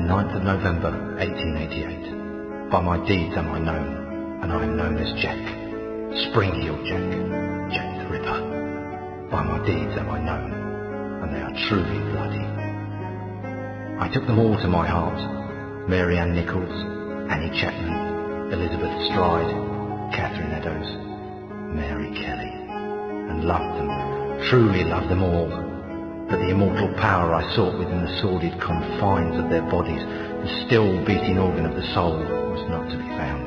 9th of November, 1888. By my deeds am I known, and I am known as Jack. Spring-heeled Jack, Jack the Ripper. By my deeds am I known, and they are truly bloody. I took them all to my heart. Mary Ann Nichols, Annie Chapman, Elizabeth Stride, Catherine Eddowes, Mary Kelly, and loved them, truly loved them all. But the immortal power I sought within the sordid confines of their bodies, the still beating organ of the soul, was not to be found.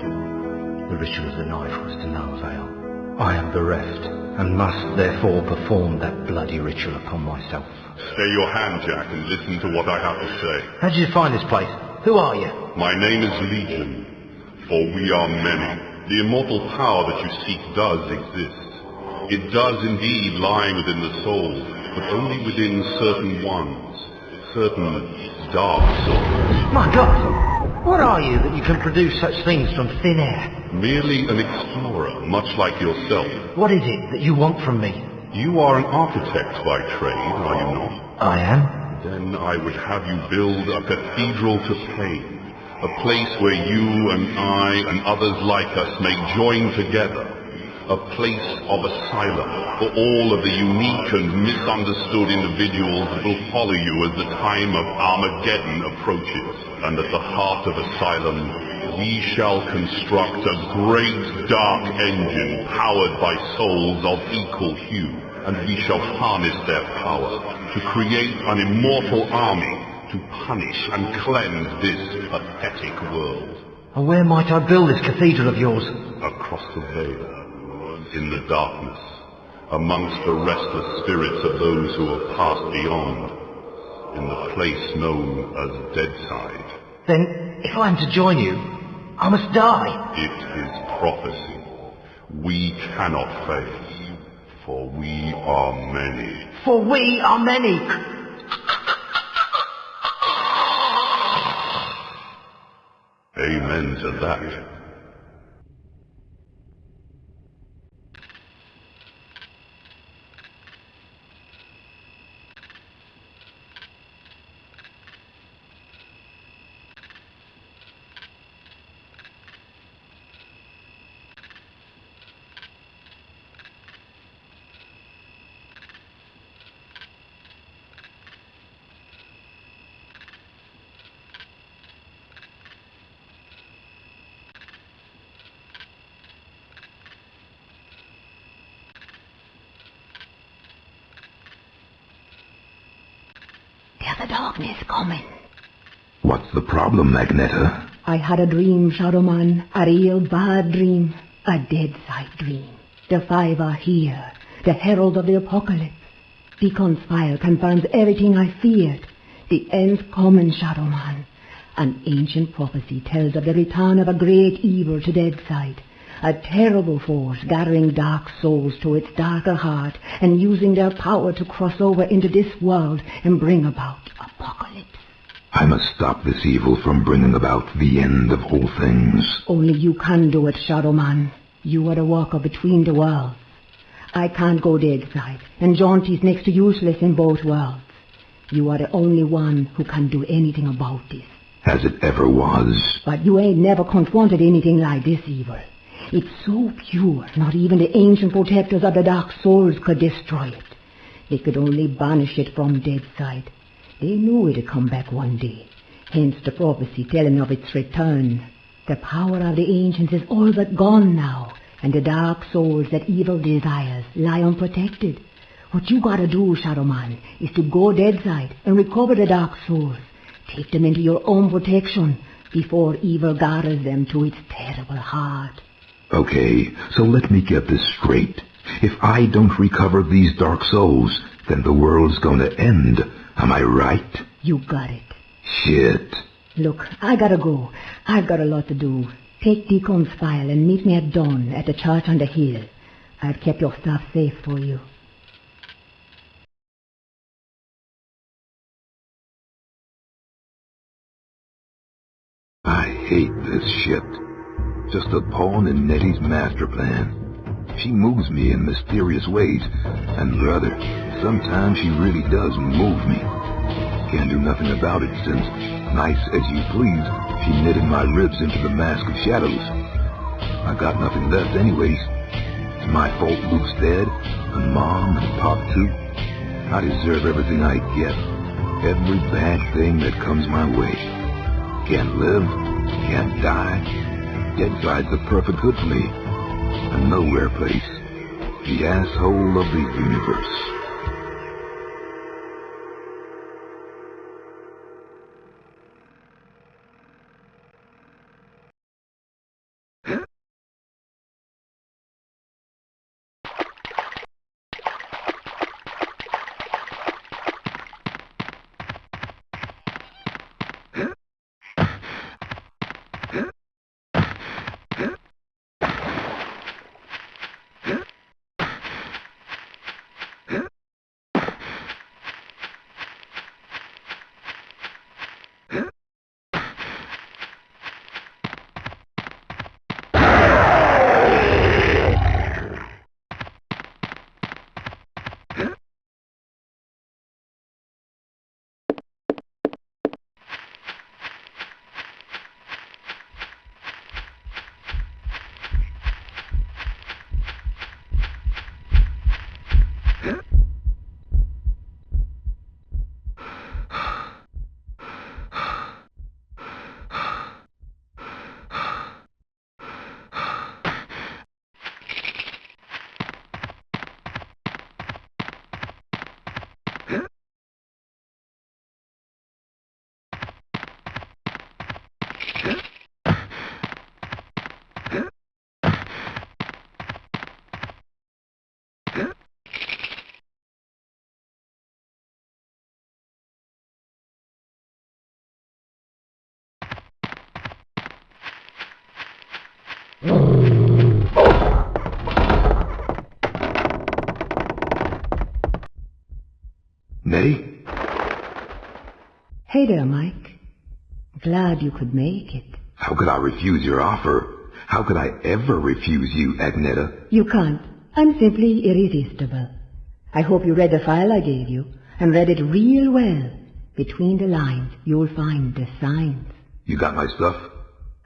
The ritual of the knife was to no avail. I am bereft, and must therefore perform that bloody ritual upon myself. Stay your hand, Jack, and listen to what I have to say. How did you find this place? Who are you? My name is Legion, for we are many. The immortal power that you seek does exist. It does indeed lie within the soul, but only within certain ones, certain dark souls. My God! What are you that you can produce such things from thin air? Merely an explorer, much like yourself. What is it that you want from me? You are an architect by trade, are you not? I am. Then I would have you build a cathedral to pain. A place where you and I and others like us may join together. A place of asylum for all of the unique and misunderstood individuals that will follow you as the time of Armageddon approaches. And at the heart of asylum, we shall construct a great dark engine powered by souls of equal hue. And we shall harness their power to create an immortal army to punish and cleanse this pathetic world. And where might I build this cathedral of yours? Across the veil, in the darkness, amongst the restless spirits of those who have passed beyond, in the place known as Deadside. Then, if I am to join you, I must die. It is prophecy. We cannot fail, for we are many. For we are many! Amen to that. The darkness coming. What's the problem, Magneta? I had a dream, Shadowman. A real bad dream. A Deadside dream. The five are here. The herald of the apocalypse. Deacon's fire confirms everything I feared. The end's coming, Shadowman. An ancient prophecy tells of the return of a great evil to Deadside. A terrible force gathering dark souls to its darker heart and using their power to cross over into this world and bring about apocalypse. I must stop this evil from bringing about the end of all things. Only you can do it, Shadowman. You are the walker between the worlds. I can't go Deadside, and Jaunty's next to useless in both worlds. You are the only one who can do anything about this. As it ever was. But you ain't never confronted anything like this evil. It's so pure, not even the ancient protectors of the dark souls could destroy it. They could only banish it from Deadside. They knew it'd come back one day, hence the prophecy telling of its return. The power of the ancients is all but gone now, and the dark souls that evil desires lie unprotected. What you gotta do, Shadowman, is to go Deadside and recover the dark souls. Take them into your own protection before evil gathers them to its terrible heart. Okay, so let me get this straight. If I don't recover these dark souls, then the world's gonna end. Am I right? You got it. Shit. Look, I gotta go. I've got a lot to do. Take Deacon's file and meet me at dawn at the church on the hill. I've kept your stuff safe for you. I hate this shit. Just a pawn in Nettie's master plan. She moves me in mysterious ways, and brother, sometimes she really does move me. Can't do nothing about it since Nice as you please, she knitted my ribs into the mask of shadows. I got nothing left anyways. It's my fault Luke's dead, and Mom and Pop too. I deserve everything I get. Every bad thing that comes my way. Can't live, can't die. Deadside's the perfect hood for me. A nowhere place. The asshole of the universe. Nettie? Hey there, Mike. Glad you could make it. How could I refuse your offer? How could I ever refuse you, Agneta? You can't. I'm simply irresistible. I hope you read the file I gave you, and read it real well. Between the lines, you'll find the signs. You got my stuff?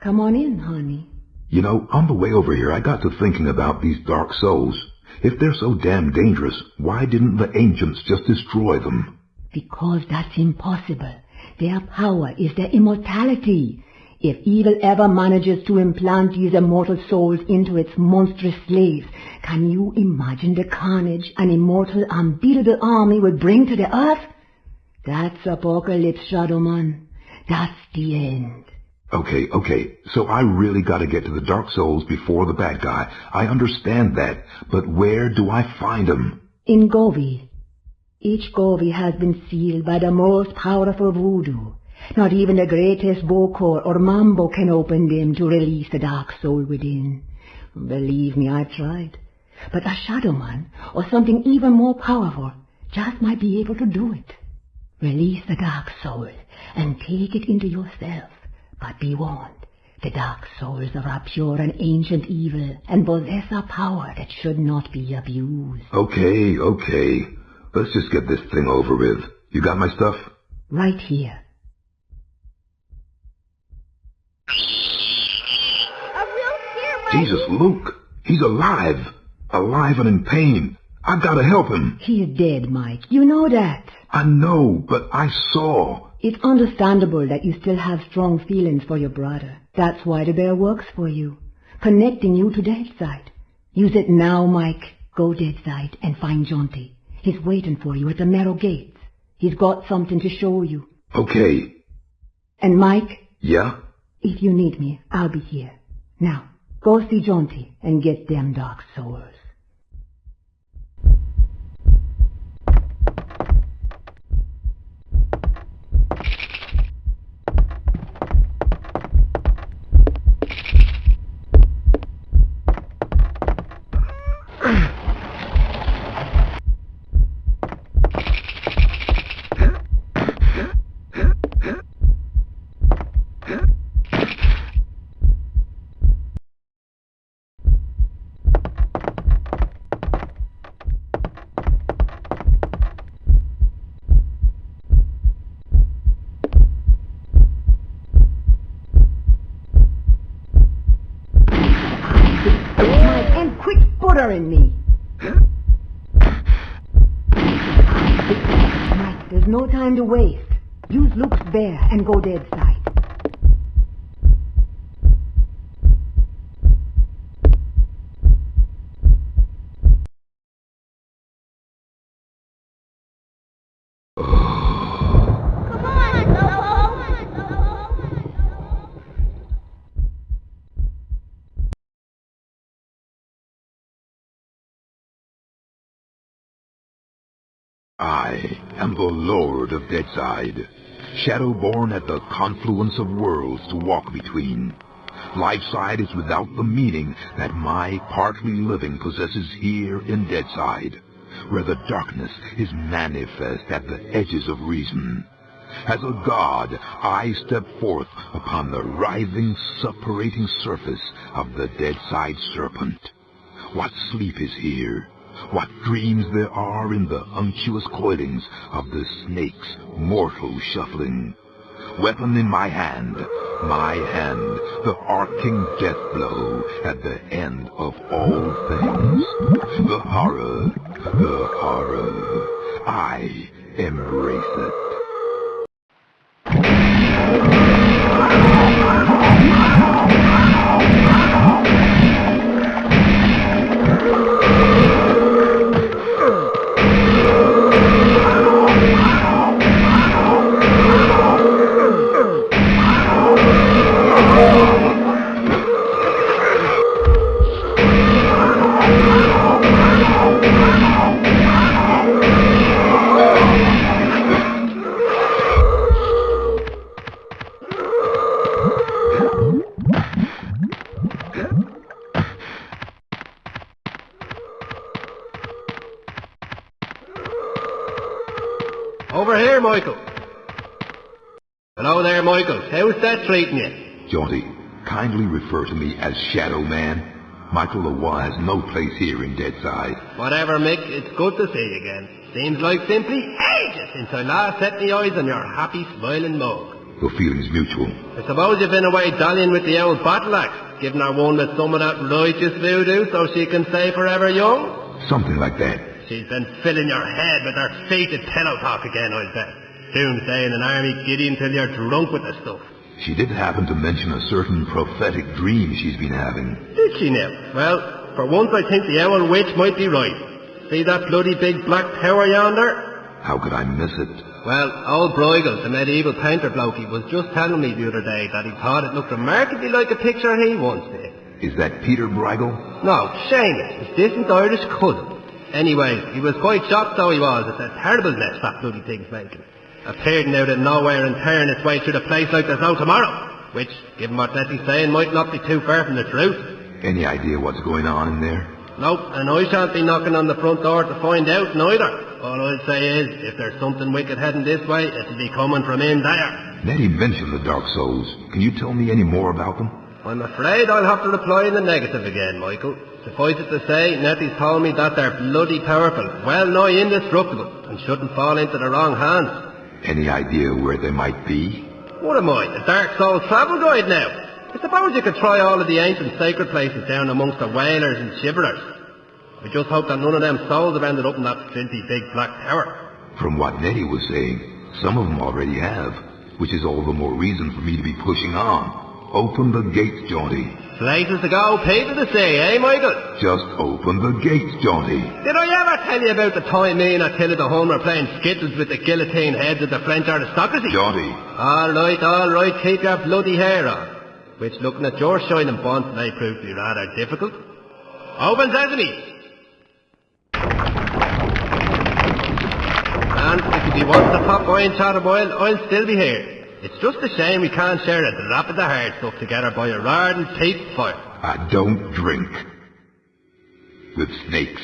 Come on in, honey. You know, on the way over here, I got to thinking about these dark souls. If they're so damn dangerous, why didn't the ancients just destroy them? Because that's impossible. Their power is their immortality. If evil ever manages to implant these immortal souls into its monstrous slaves, can you imagine the carnage an immortal, unbeatable army would bring to the earth? That's apocalypse, SHADOWMAN. That's the end. Okay, so I really gotta get to the Dark Souls before the bad guy. I understand that, but where do I find them? In Govi. Each Govi has been sealed by the most powerful voodoo. Not even the greatest Bokor or Mambo can open them to release the Dark Soul within. Believe me, I've tried. But a SHADOWMAN, or something even more powerful, just might be able to do it. Release the Dark Soul, and take it into yourself. But be warned, the Dark Souls are a pure and ancient evil, and possess a power that should not be abused. Okay. Let's just get this thing over with. You got my stuff? Right here. Jesus, Luke! He's alive! Alive and in pain! I've gotta help him! He is dead, Mike. You know that. I know, but I saw. It's understandable that you still have strong feelings for your brother. That's why the bear works for you, connecting you to Deadside. Use it now, Mike. Go Deadside and find Jonty. He's waiting for you at the narrow gates. He's got something to show you. Okay. And Mike? Yeah? If you need me, I'll be here. Now, go see Jonty and get them Dark Souls. There's no time to waste. Use Luke's bear and go Deadside. I am the Lord of Deadside, shadow-born at the confluence of worlds to walk between. Lifeside is without the meaning that my partly living possesses here in Deadside, where the darkness is manifest at the edges of reason. As a god, I step forth upon the writhing, suppurating surface of the Deadside serpent. What sleep is here? What dreams there are in the unctuous coilings of the snake's mortal shuffling. Weapon in my hand, the arcing death blow at the end of all things. The horror, I embrace it. Over here, Michael. Hello there, Michael. How's that treating you? Jaunty, kindly refer to me as SHADOWMAN. Michael LeRoi has no place here in Deadside. Whatever, Mick. It's good to see you again. Seems like simply ages since I last set my eyes on your happy, smiling mug. The feeling's mutual. I suppose you've been away dallying with the old battle axe, giving her one with some of that righteous voodoo so she can stay forever young? Something like that. She's been filling your head with her fated pillow talk again, I'll bet. Doomsday in an army giddy until you're drunk with the stuff. She did happen to mention a certain prophetic dream she's been having. Did she now? Well, for once I think the owl witch might be right. See that bloody big black tower yonder? How could I miss it? Well, old Bruegel, the medieval painter blokey, was just telling me the other day that he thought it looked remarkably like a picture he once did. Is that Peter Bruegel? No, Seamus, his distant Irish cousin. Anyway, he was quite shocked though he was at the terrible mess that bloody thing's making. Appearing out of nowhere and tearing its way through the place like there's no tomorrow. Which, given what Letty's saying, might not be too far from the truth. Any idea what's going on in there? Nope, and I shan't be knocking on the front door to find out neither. All I'll say is, if there's something wicked heading this way, it'll be coming from in there. Nettie mentioned the Dark Souls. Can you tell me any more about them? I'm afraid I'll have to reply in the negative again, Michael. Suffice it to say, Nettie's told me that they're bloody powerful, well nigh indestructible, and shouldn't fall into the wrong hands. Any idea where they might be? What am I, the Dark Souls travel guide now? I suppose you could try all of the ancient sacred places down amongst the whalers and shiverers. I just hope that none of them souls have ended up in that filthy big black tower. From what Nettie was saying, some of them already have, which is all the more reason for me to be pushing on. Open the gates, Jaunty. Places to go, people to see, eh, Michael? Just open the gates, Jaunty. Did I ever tell you about the time me and Attila the Hun were playing skittles with the guillotine heads of the French aristocracy? Jaunty. All right, keep your bloody hair on. Which, looking at your shining bonds, may prove to be rather difficult. Open sesame! And if you want to pop by and chat a while, I'll still be here. It's just a shame we can't share a drop of the hard stuff together by a roaring peat fire. I don't drink with snakes.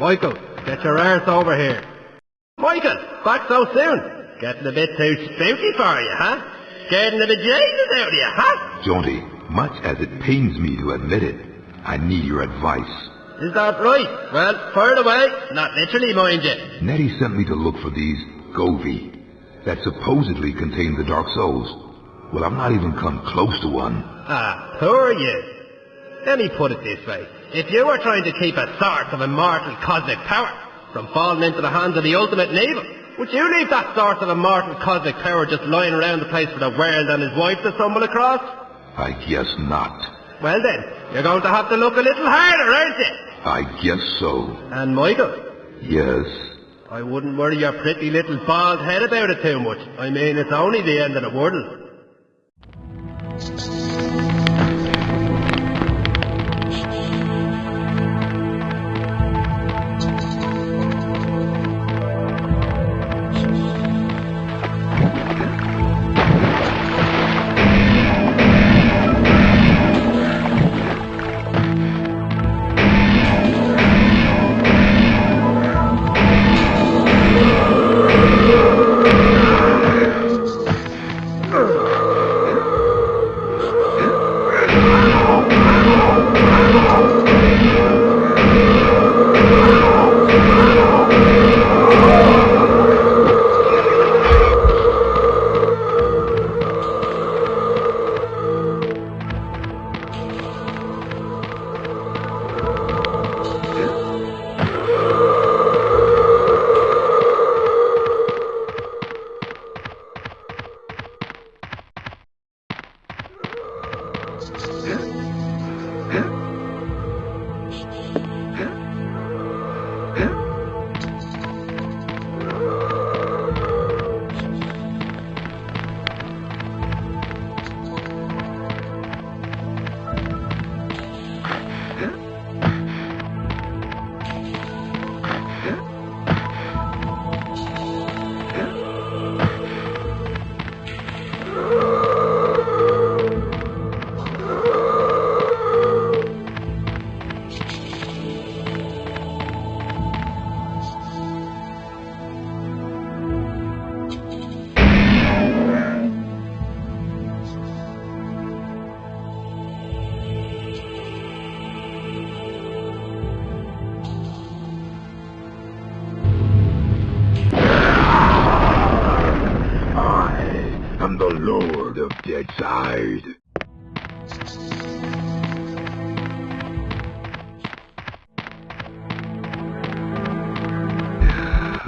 Michael, get your arse over here. Michael, back so soon. Getting a bit too spooky for you, huh? Scaring the bejesus out of you, huh? Jaunty, much as it pains me to admit it, I need your advice. Is that right? Well, fire away. Not literally, mind you. Nettie sent me to look for these Govi that supposedly contain the Dark Souls. Well, I've not even come close to one. Ah, poor you. Let me put it this way. If you were trying to keep a source of immortal cosmic power from falling into the hands of the ultimate evil, would you leave that source of immortal cosmic power just lying around the place for the world and his wife to stumble across? I guess not. Well then, you're going to have to look a little harder, aren't you? I guess so. And Michael? Yes? I wouldn't worry your pretty little bald head about it too much. I mean, it's only the end of the world.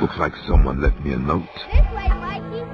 Looks like someone left me a note. This way, Mikey.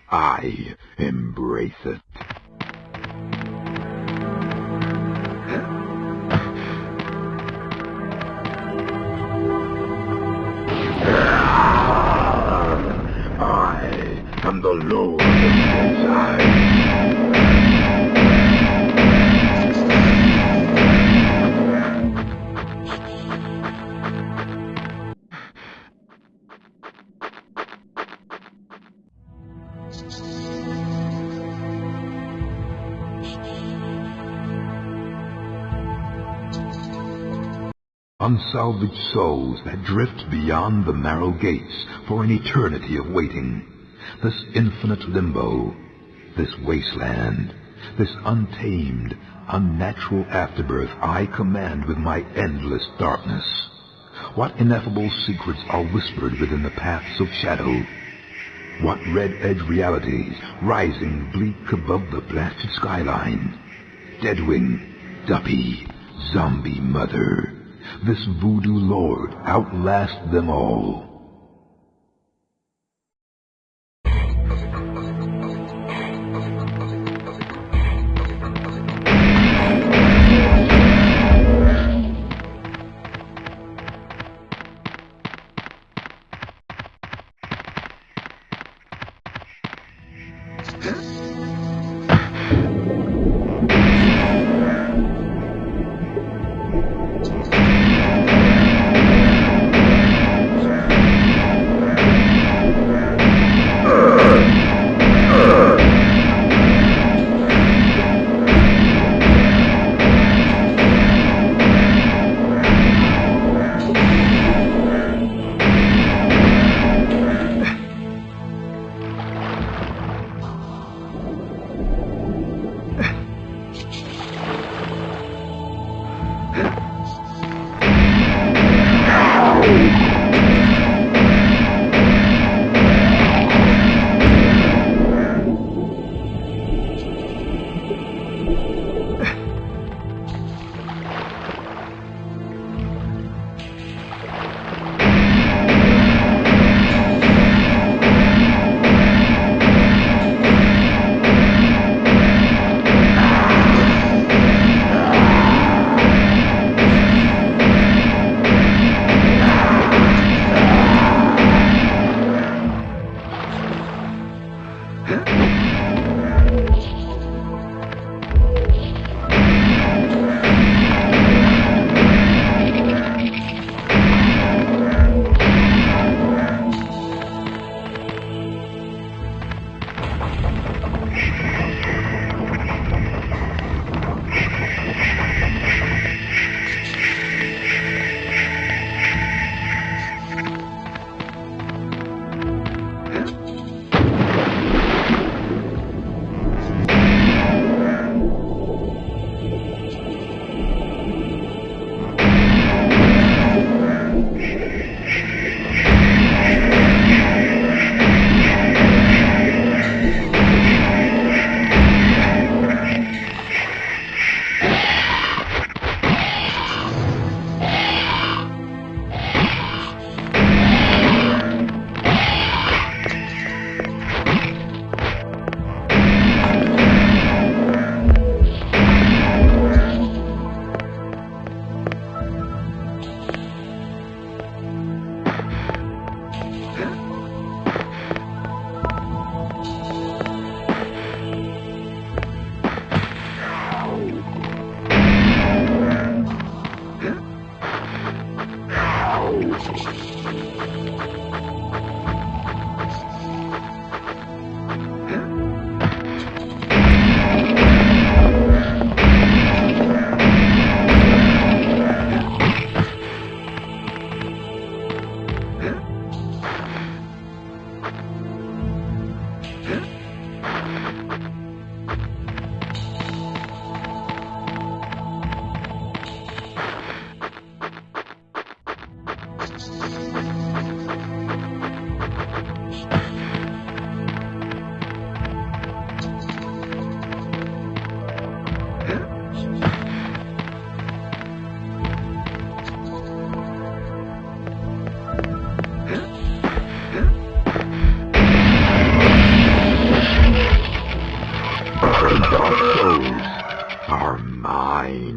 I embrace it. I am the Lord of Deadside. Unsalvaged souls that drift beyond the narrow gates for an eternity of waiting. This infinite limbo, this wasteland, this untamed, unnatural afterbirth I command with my endless darkness. What ineffable secrets are whispered within the paths of shadow? What red-edge realities rising bleak above the blasted skyline? Deadwing, Duppy, Zombie Mother. This voodoo lord outlasts them all. mine.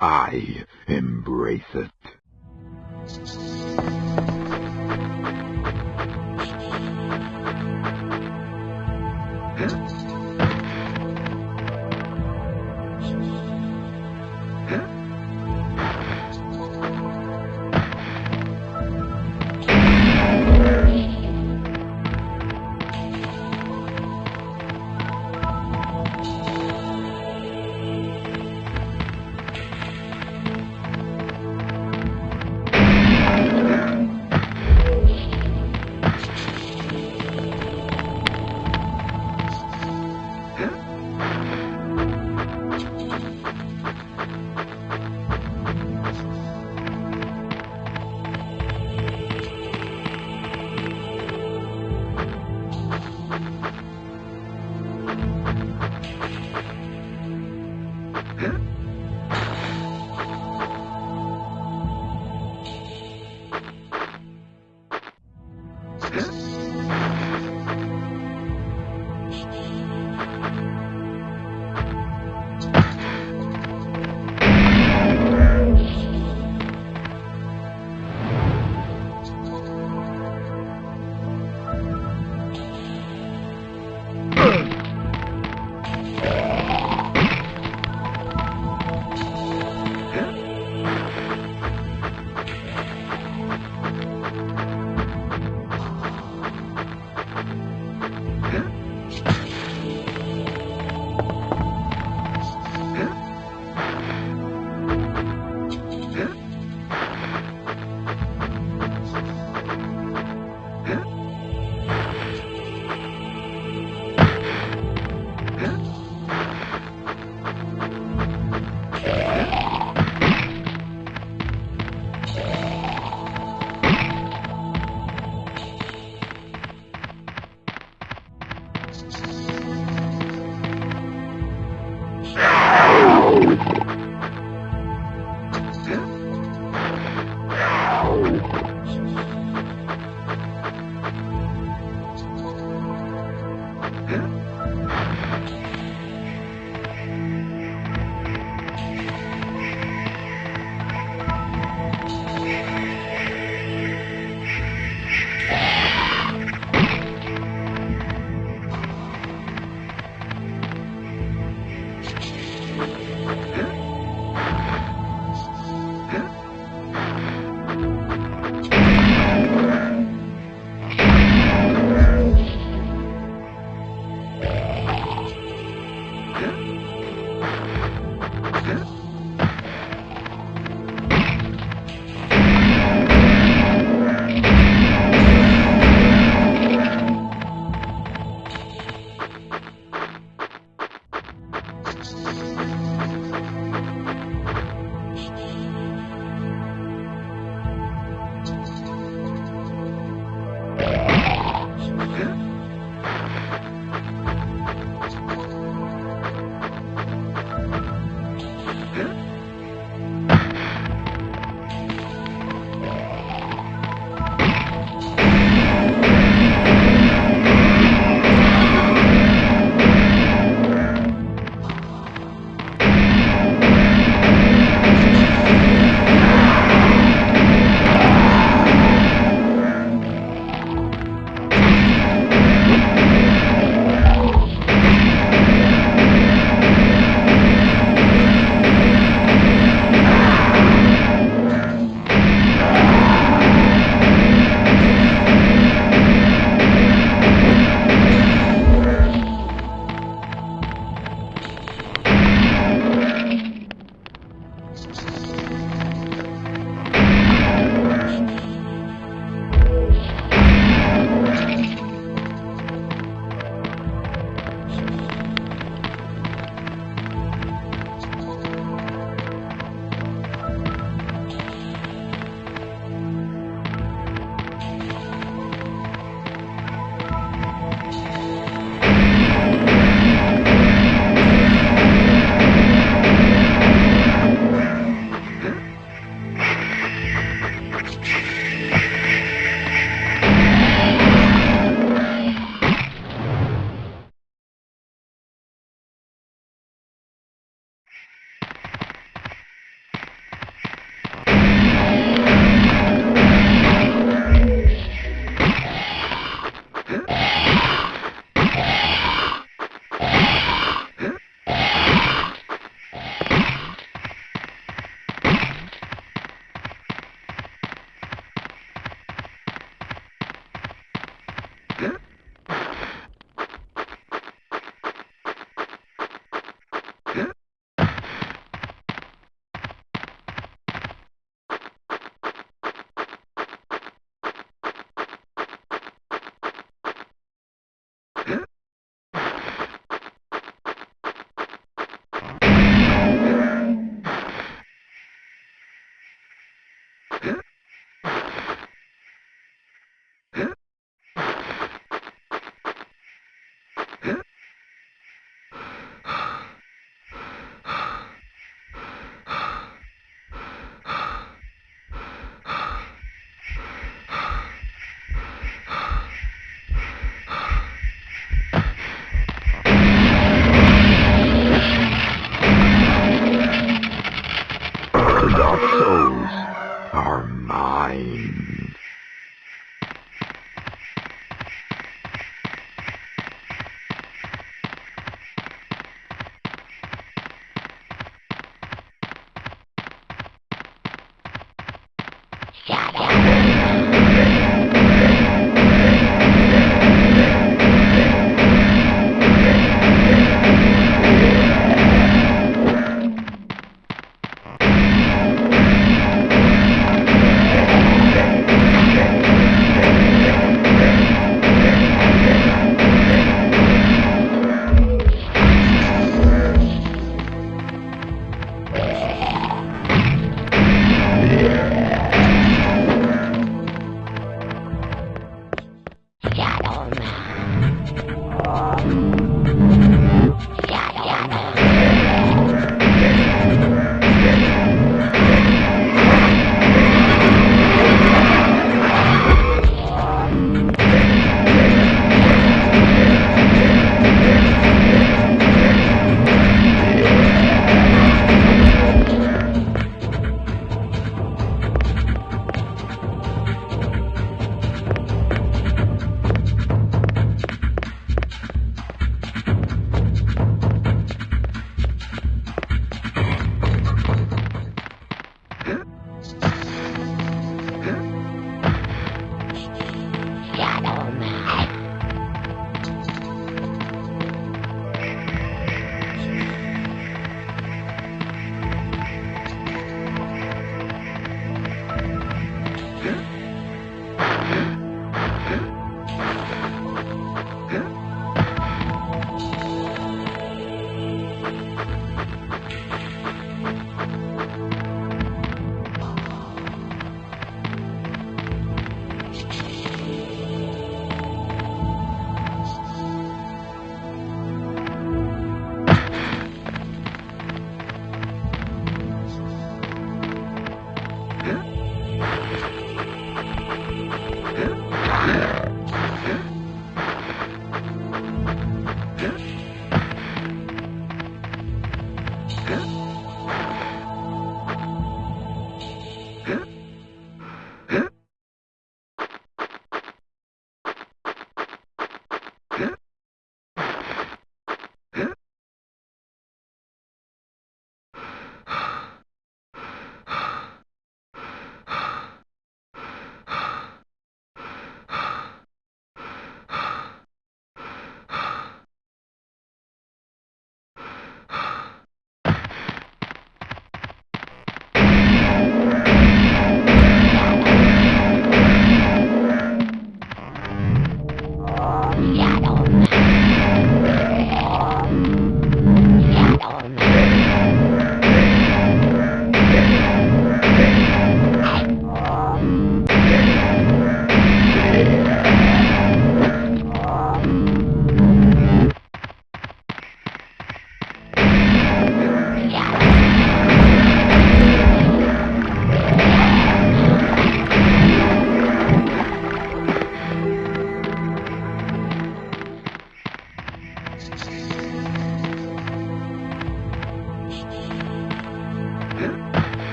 I embrace it.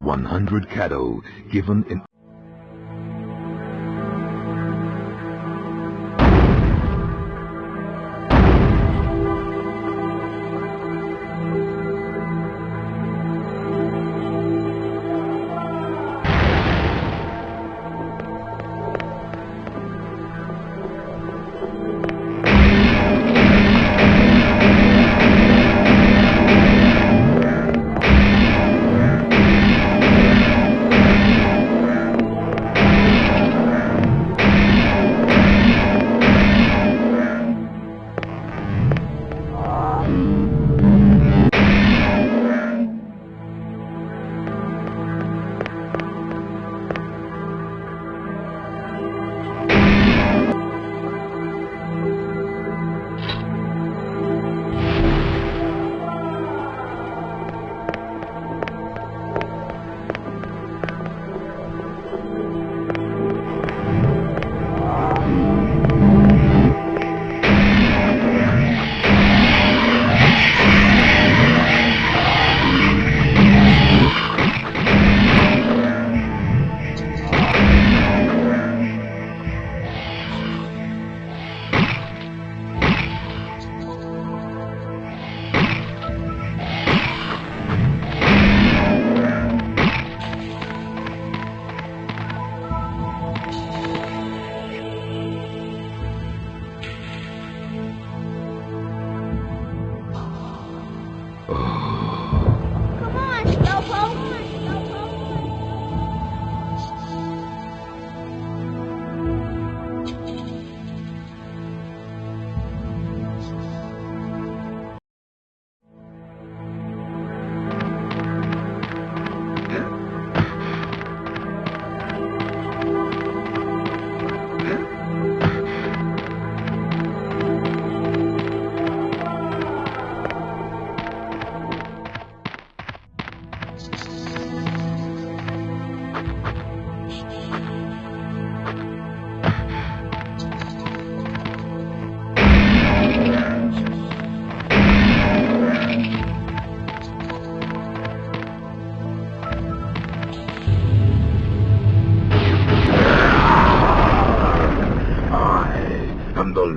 100 Cado, given in...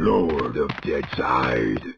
Lord of Deadside.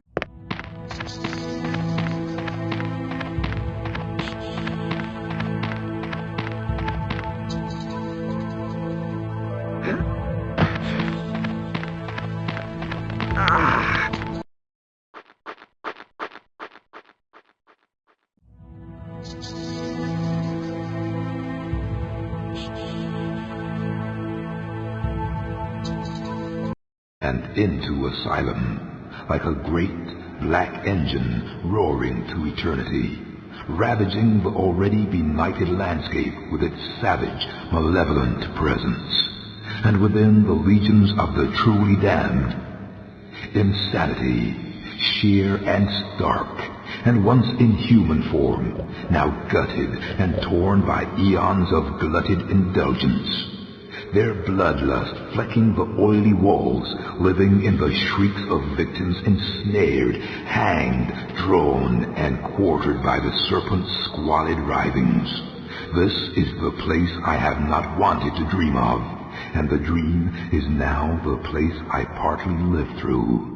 And into Asylum, like a great black engine roaring to eternity, ravaging the already benighted landscape with its savage, malevolent presence, and within the legions of the truly damned, insanity, sheer and stark, and once in human form, now gutted and torn by eons of glutted indulgence. Their bloodlust flecking the oily walls, living in the shrieks of victims ensnared, hanged, drawn, and quartered by the serpent's squalid writhings. This is the place I have not wanted to dream of, and the dream is now the place I partly live through.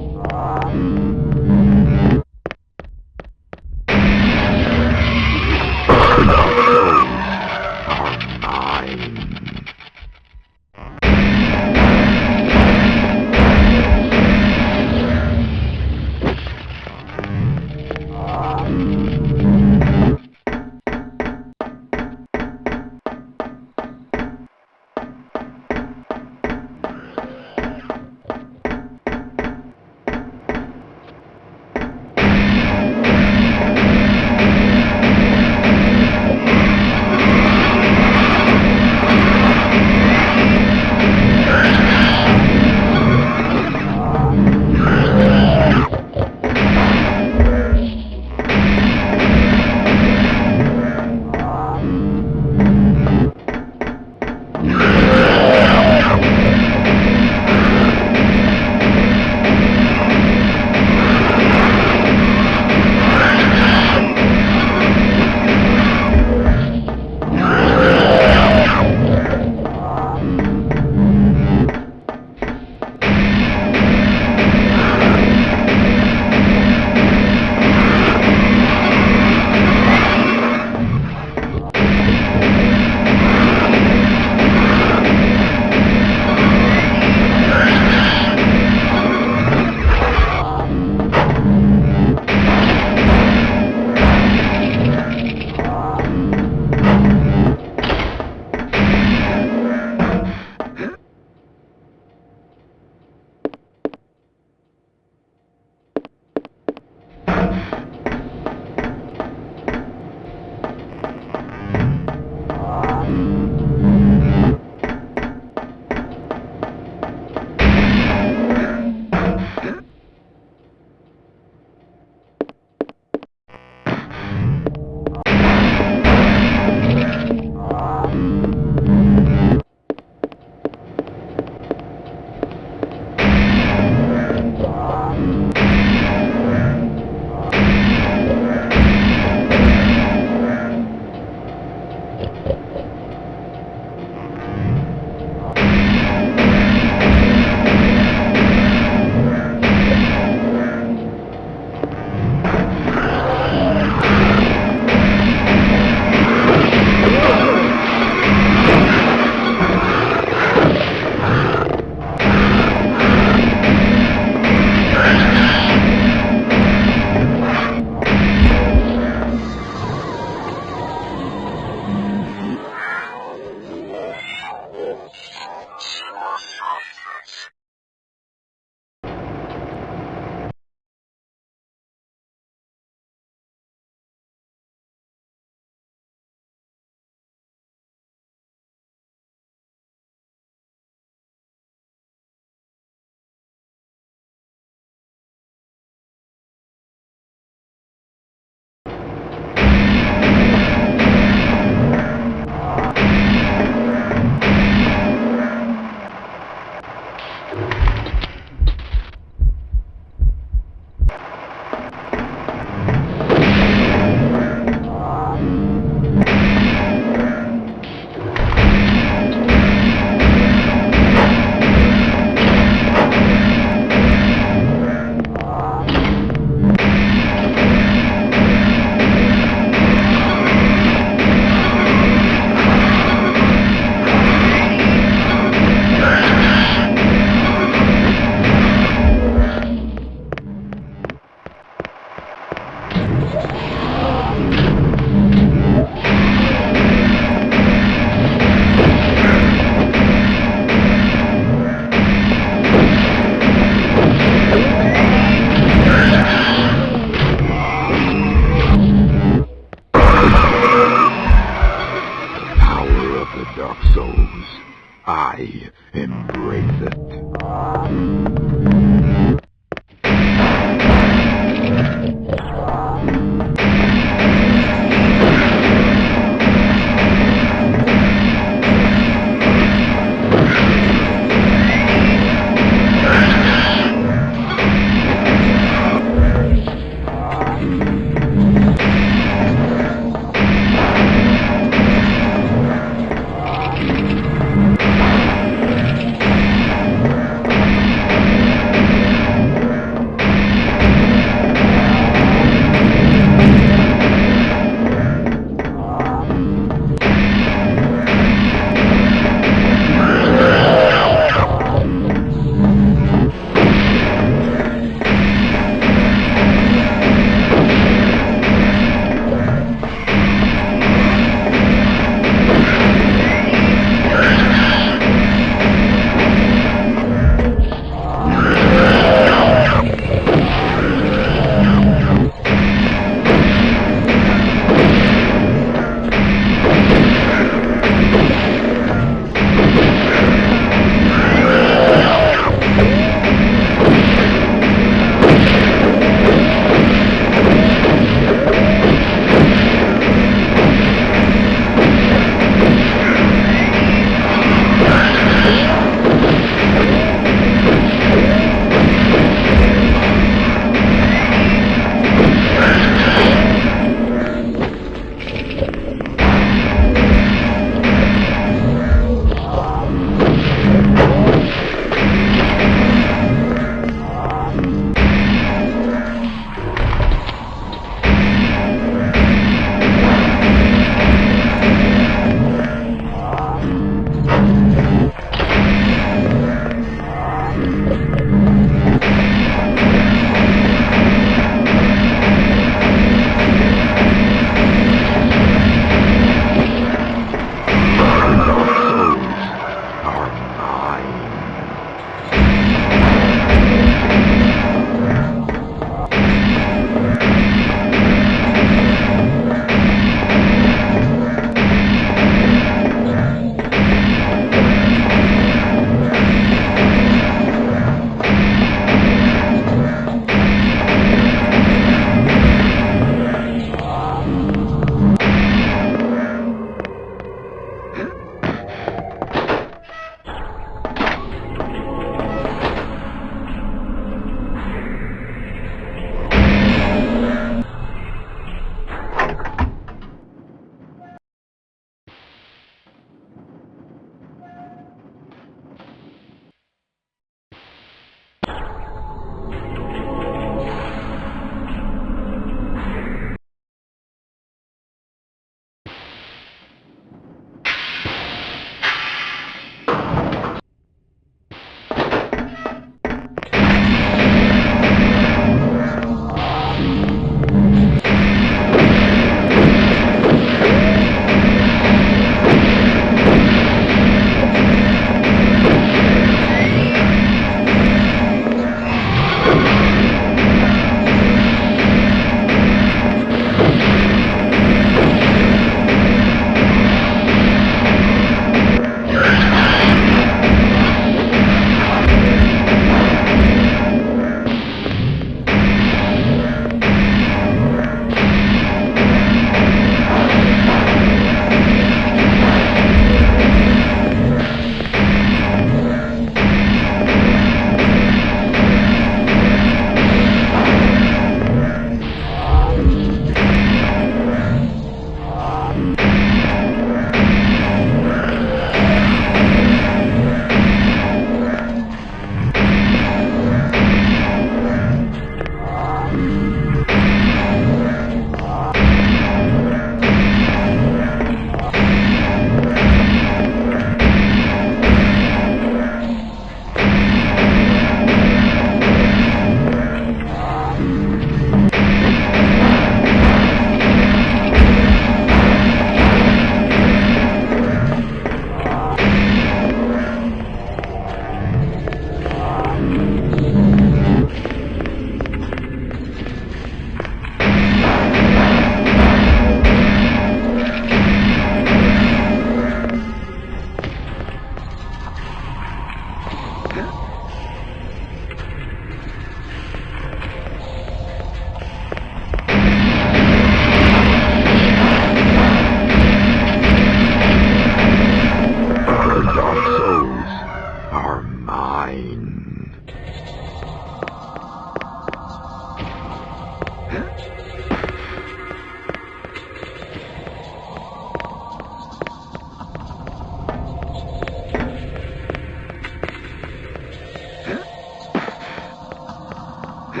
Hey,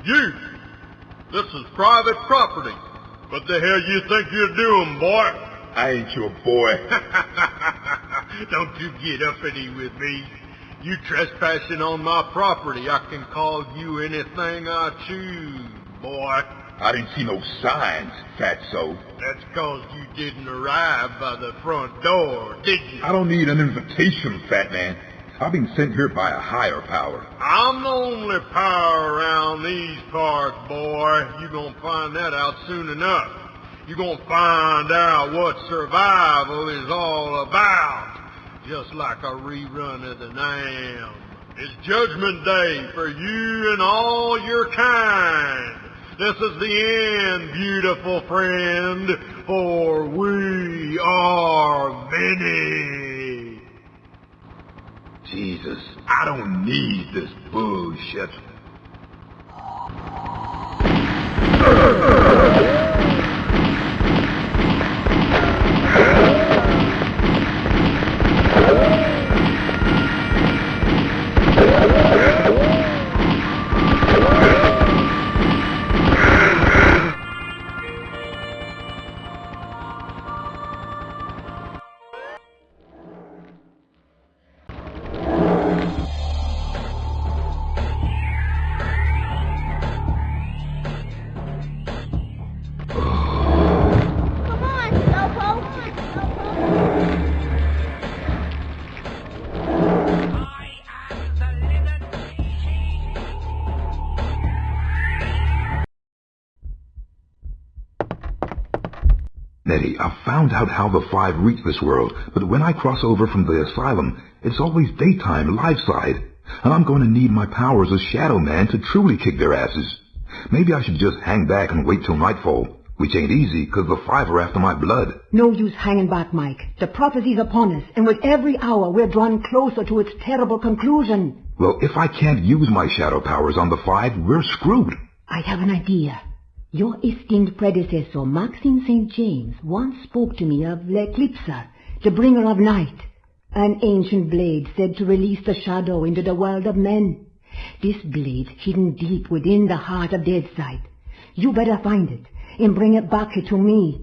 you! This is private property. What the hell you think you're doing, boy? I ain't your boy. Don't you get uppity with me. You trespassing on my property. I can call you anything I choose, boy. I didn't see no signs, fatso. That's 'cause you didn't arrive by the front door, did you? I don't need an invitation, fat man. I've been sent here by a higher power. I'm the only power around these parts, boy. You're gonna find that out soon enough. You're gonna find out what survival is all about. Just like a rerun of the Nam. It's Judgment Day for you and all your kind. This is the end, beautiful friend, for we are many. Jesus, I don't need this bullshit. Nettie, I found out how the Five reach this world, but when I cross over from the asylum, it's always daytime, live side. And I'm going to need my powers as SHADOWMAN to truly kick their asses. Maybe I should just hang back and wait till nightfall, which ain't easy, 'cause the Five are after my blood. No use hanging back, Mike. The prophecy's upon us, and with every hour we're drawn closer to its terrible conclusion. Well, if I can't use my shadow powers on the Five, we're screwed. I have an idea. Your esteemed predecessor, Maxine St. James, once spoke to me of l'Eclipser, the bringer of night, an ancient blade said to release the shadow into the world of men. This blade hidden deep within the heart of Deadside. You better find it and bring it back to me.